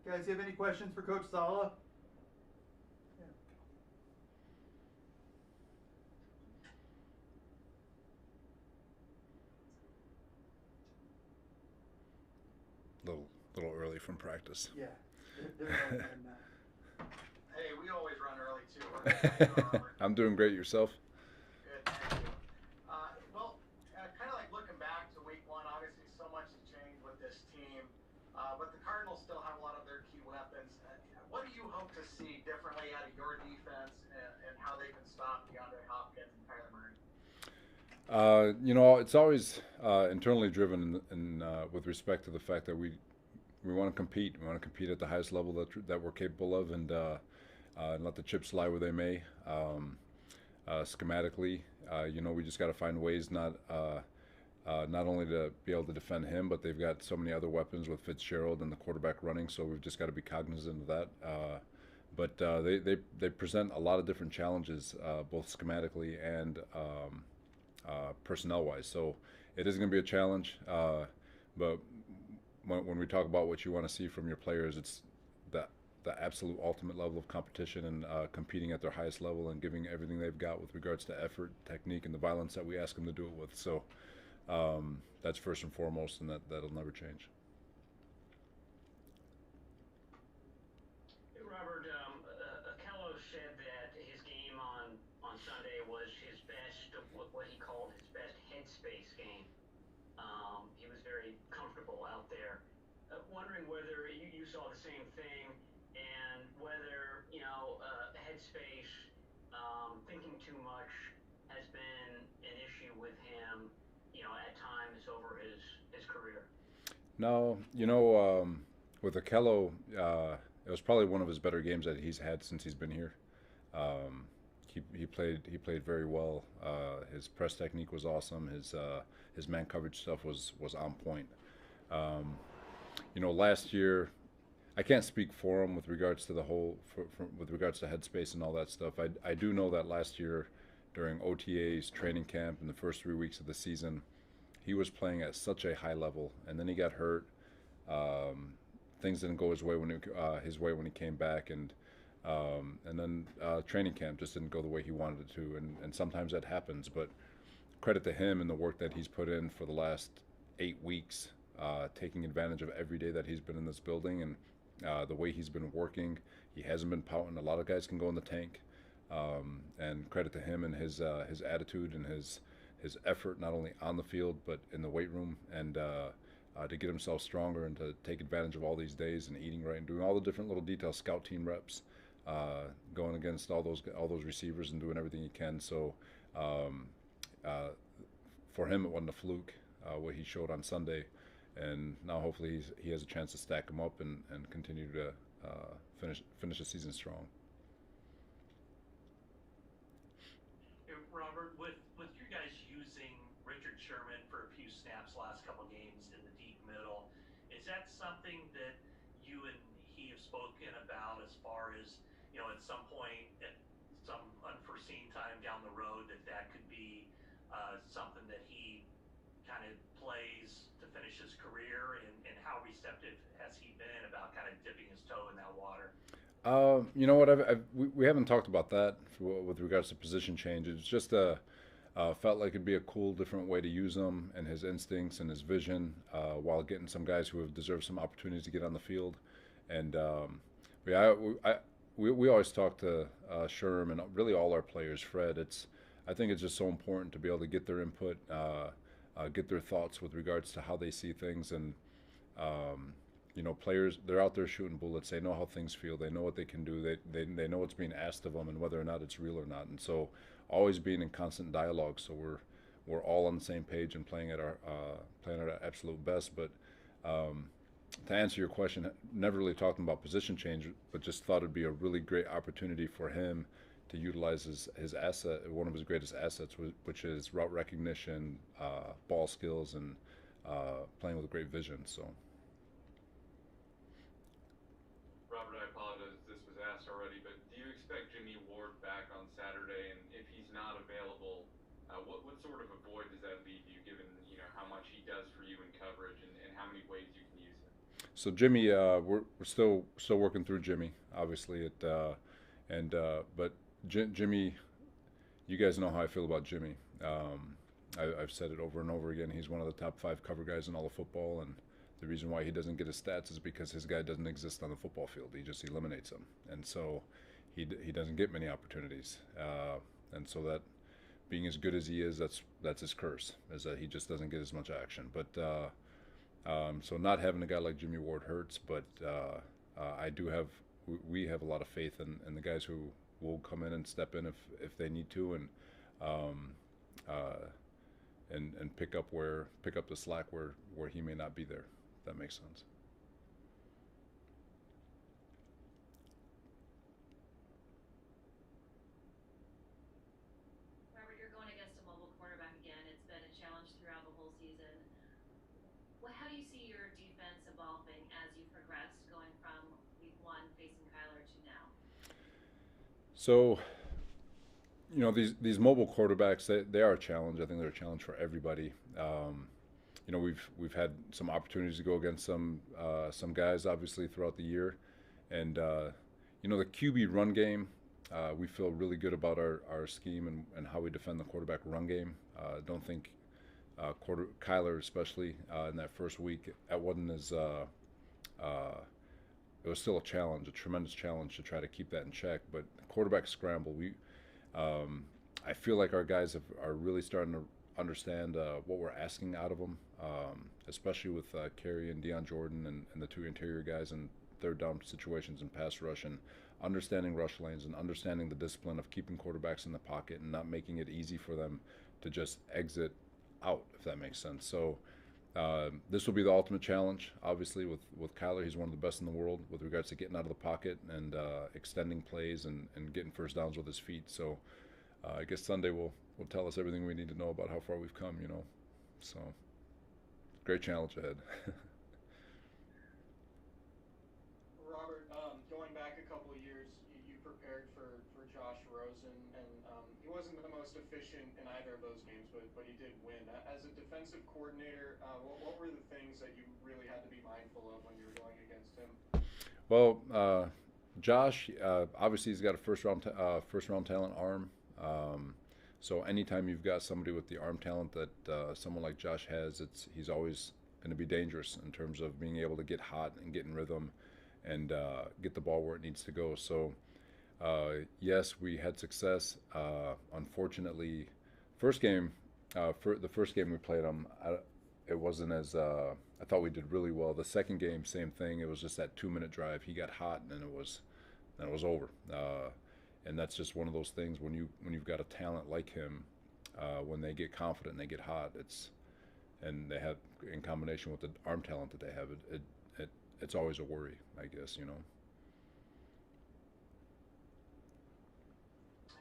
Guys, you have any questions for Coach Saleh? Yeah. Little early from practice. Yeah, they're early and Hey, we always run early too. How you doing, Robert? I'm doing great. Yourself? Good, thank you. Kind of like looking back to week one, obviously so much has changed with this team, but the Cardinals still have a lot of their key weapons. What do you hope to see differently out of your defense and how they can stop DeAndre Hopkins and Kyler Murray? It's always internally driven with respect to the fact that we want to compete. We want to compete at the highest level that we're capable of, and let the chips lie where they may. Schematically, we just got to find ways not only to be able to defend him, but they've got so many other weapons with Fitzgerald and the quarterback running. So we've just got to be cognizant of that. They present a lot of different challenges, both schematically and personnel wise. So it is going to be a challenge. But when we talk about what you want to see from your players, it's the absolute ultimate level of competition and competing at their highest level and giving everything they've got with regards to effort, technique, and the violence that we ask them to do it with. So that's first and foremost, and that'll never change. Hey, Robert, Akello said that his game on Sunday was his best, what he called his best headspace game. He was very comfortable out there. Wondering whether you saw the same thing and whether, headspace, thinking too much has been an issue with him, at times over his career. No, with Akello, it was probably one of his better games that he's had since he's been here. He played very well. His press technique was awesome. His man coverage stuff was on point. Last year, I can't speak for him with regards to with regards to headspace and all that stuff. I do know that last year during OTAs, training camp, and the first 3 weeks of the season, he was playing at such a high level, and then he got hurt. Things didn't go his way when he came back, and then training camp just didn't go the way he wanted it to, and sometimes that happens. But credit to him and the work that he's put in for the last 8 weeks, taking advantage of every day that he's been in this building and the way he's been working. He hasn't been pouting. A lot of guys can go in the tank, and credit to him and his attitude and his effort, not only on the field but in the weight room, and to get himself stronger and to take advantage of all these days and eating right and doing all the different little details, scout team reps, going against all those receivers and doing everything he can. So uh, for him, it wasn't a fluke what he showed on Sunday, and now hopefully he has a chance to stack them up and continue to finish the season strong. Hey, Robert, with you guys using Richard Sherman for a few snaps last couple games in the deep middle, is that something that you and he have spoken about as far as, at some point, at some unforeseen time down the road, that could be something that he kind of plays to finish his career, and how receptive has he been about kind of dipping his toe in that water? You know what? We haven't talked about that with regards to position change. It's just felt like it'd be a cool, different way to use him and his instincts and his vision, while getting some guys who have deserved some opportunities to get on the field. And yeah, we always talk to Sherm and really all our players. Fred, I think it's just so important to be able to get their input, get their thoughts with regards to how they see things, and players, they're out there shooting bullets. They know how things feel. They know what they can do. They know what's being asked of them and whether or not it's real or not. And so, always being in constant dialogue, so we're all on the same page and playing at our absolute best. But to answer your question, never really talking about position change, but just thought it'd be a really great opportunity for him to utilize his asset, one of his greatest assets, which is route recognition, ball skills, and playing with great vision. So. Robert, I apologize if this was asked already, but do you expect Jimmy Ward back on Saturday? And if he's not available, what sort of a void does that leave you, given how much he does for you in coverage and how many ways you can use him? So Jimmy, we're still working through Jimmy. Obviously, but Jimmy, you guys know how I feel about Jimmy. I've said it over and over again. He's one of the top 5 cover guys in all of football, and the reason why he doesn't get his stats is because his guy doesn't exist on the football field. He just eliminates them, and so he doesn't get many opportunities. And so that being as good as he is, that's his curse, is that he just doesn't get as much action. But so not having a guy like Jimmy Ward hurts, but I do have we have a lot of faith in the guys who will come in and step in if they need to, um, uh, and pick up the slack where he may not be there. If that makes sense. Robert, you're going against a mobile quarterback again. It's been a challenge throughout the whole season. How do you see your defense evolving as you progress, going from week one facing Kyler to now? So these mobile quarterbacks, they are a challenge. I think they're a challenge for everybody. We've had some opportunities to go against some guys obviously throughout the year, and the QB run game. We feel really good about our scheme and how we defend the quarterback run game. Don't think Kyler especially in that first week, that wasn't as it was still a challenge, a tremendous challenge to try to keep that in check. But quarterback scramble, I feel like our guys are really starting to understand what we're asking out of them, especially with Kerry and Deion Jordan and the 2 interior guys in third down situations and pass rush, and understanding rush lanes and understanding the discipline of keeping quarterbacks in the pocket and not making it easy for them to just exit out, if that makes sense. So this will be the ultimate challenge. Obviously, with Kyler, he's one of the best in the world with regards to getting out of the pocket and extending plays and getting first downs with his feet. So I guess Sunday will tell us everything we need to know about how far we've come. So great challenge ahead. Robert, going back a couple of years, you prepared for Josh Rosen, and he wasn't the most efficient in either of those games, but he did win. As a defensive coordinator, what were the things that you really had to be mindful of when you were going against him? Well, Josh, obviously he's got a first round talent arm. So anytime you've got somebody with the arm talent that someone like Josh has, he's always going to be dangerous in terms of being able to get hot and get in rhythm and get the ball where it needs to go. So yes, we had success. Unfortunately, the first game we played him, it wasn't as I thought we did really well. The second game, same thing. It was just that 2-minute drive. He got hot, and then it was over. And that's just one of those things when you've got a talent like him, when they get confident and they get hot, and they have, in combination with the arm talent that they have, it's always a worry, I guess. Hey,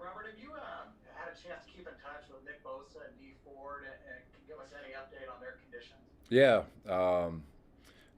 Robert, have you had a chance to keep in touch with Nick Bosa and Dee Ford, and can give us any update on their conditions? Yeah,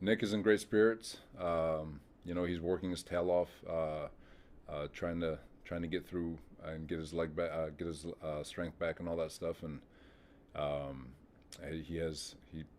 Nick is in great spirits. He's working his tail off, trying to get through and get his leg back, get his strength back, and all that stuff. And he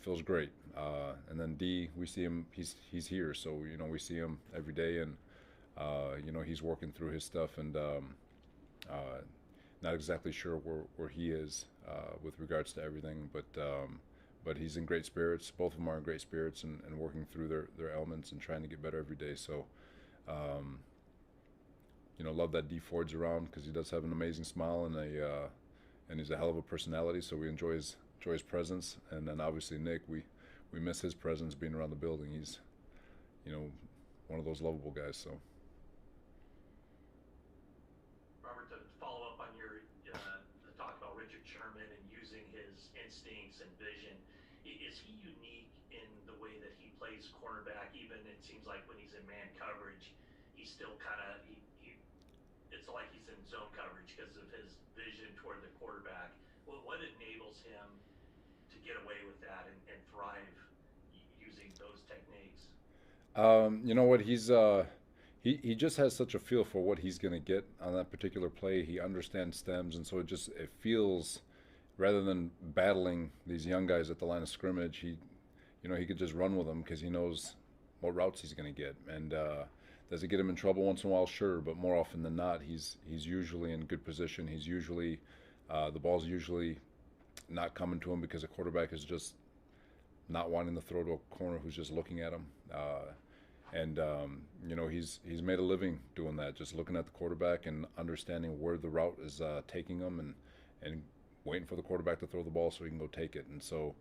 feels great. And then D, we see him. He's here, so we see him every day, and he's working through his stuff, and not exactly sure where he is with regards to everything, but he's in great spirits. Both of them are in great spirits and working through their elements and trying to get better every day. So, love that D Ford's around because he does have an amazing smile and he's a hell of a personality. So we enjoy his presence. And then obviously Nick, we miss his presence being around the building. He's, one of those lovable guys. So. Robert, to follow up on your the talk about Richard Sherman and using his instincts and vision, is he unique in the way that he plays cornerback? Even it seems like when he's in man coverage, he's still kind of it's like he's in zone coverage because of his vision toward the quarterback. What enables him to get away with that and thrive using those techniques? You know what? He just has such a feel for what he's going to get on that particular play. He understands stems, and so it feels, rather than battling these young guys at the line of scrimmage, he could just run with them because he knows what routes he's going to get. And does it get him in trouble once in a while? Sure, but more often than not, he's usually in good position. He's usually the ball's usually not coming to him because a quarterback is just not wanting to throw to a corner who's just looking at him. You know, he's made a living doing that, just looking at the quarterback and understanding where the route is taking him, and waiting for the quarterback to throw the ball so he can go take it. And so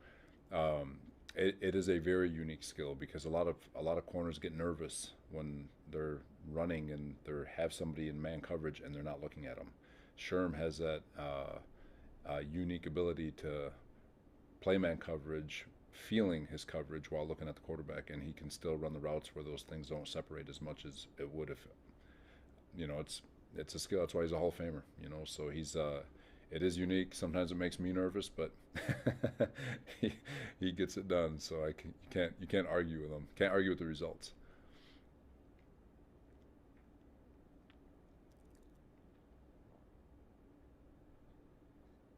it is a very unique skill, because a lot of corners get nervous when they're running and they have somebody in man coverage and they're not looking at them. Sherm has that unique ability to play man coverage, feeling his coverage while looking at the quarterback, and he can still run the routes where those things don't separate as much as it would if, you know, it's a skill. That's why he's a Hall of Famer, you know. So he's it is unique. Sometimes it makes me nervous, but he gets it done. So you can't argue with him. Can't argue with the results.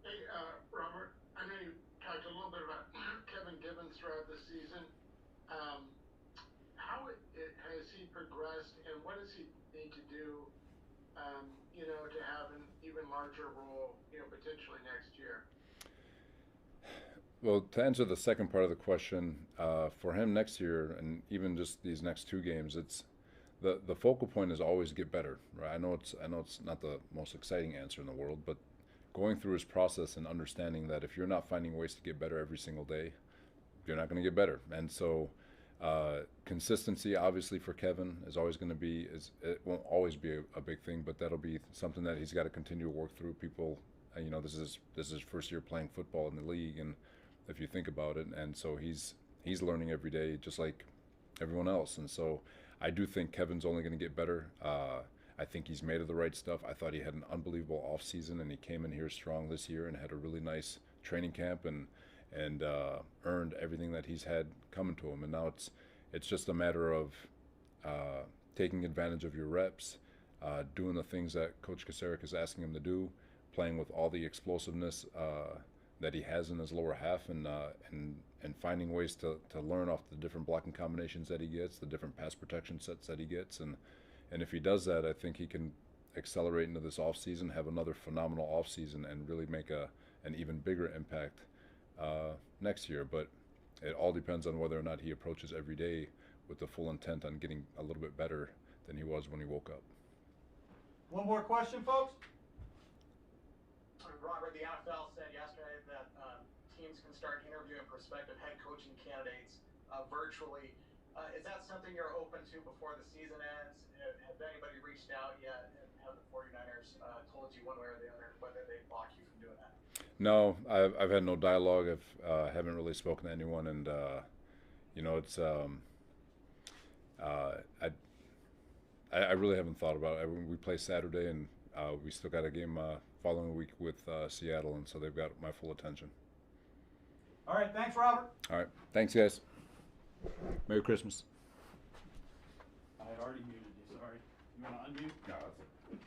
Hey, Robert, I know you talked a little bit about Kevin Gibbons throughout the season. How has he progressed, and what does he need to do, you know, to have an even larger role, you know, potentially next year? Well, to answer the second part of the question, for him next year, and even just these next two games, it's the focal point is always get better, right? I know it's not the most exciting answer in the world, but going through his process and understanding that if you're not finding ways to get better every single day, you're not going to get better. And so consistency, obviously, for Kevin is always going to be, it won't always be a big thing, but that'll be something that he's got to continue to work through. People, you know, this is his first year playing football in the league, and if you think about it, and so he's learning every day just like everyone else. And so I do think Kevin's only going to get better. I think he's made of the right stuff. I thought he had an unbelievable offseason, and he came in here strong this year and had a really nice training camp, and earned everything that he's had coming to him. And now it's just a matter of taking advantage of your reps, doing the things that Coach Kasarik is asking him to do, playing with all the explosiveness that he has in his lower half, and finding ways to learn off the different blocking combinations that he gets, the different pass protection sets that he gets, and if he does that, I think he can accelerate into this offseason, have another phenomenal offseason, and really make an even bigger impact next year. But it all depends on whether or not he approaches every day with the full intent on getting a little bit better than he was when he woke up. One more question, folks. Robert, the NFL said yesterday that teams can start interviewing prospective head coaching candidates virtually. Is that something you're open to before the season ends? Have anybody reached out yet? And have the 49ers told you one way or the other whether they block you from doing that? No, I've had no dialogue. I haven't really spoken to anyone, and you know, it's I really haven't thought about it. We play Saturday, and we still got a game following week with Seattle, and so they've got my full attention. All right, thanks, Robert. All right, thanks, guys. Merry Christmas. I had already muted you. Sorry. You want to unmute? No, that's it.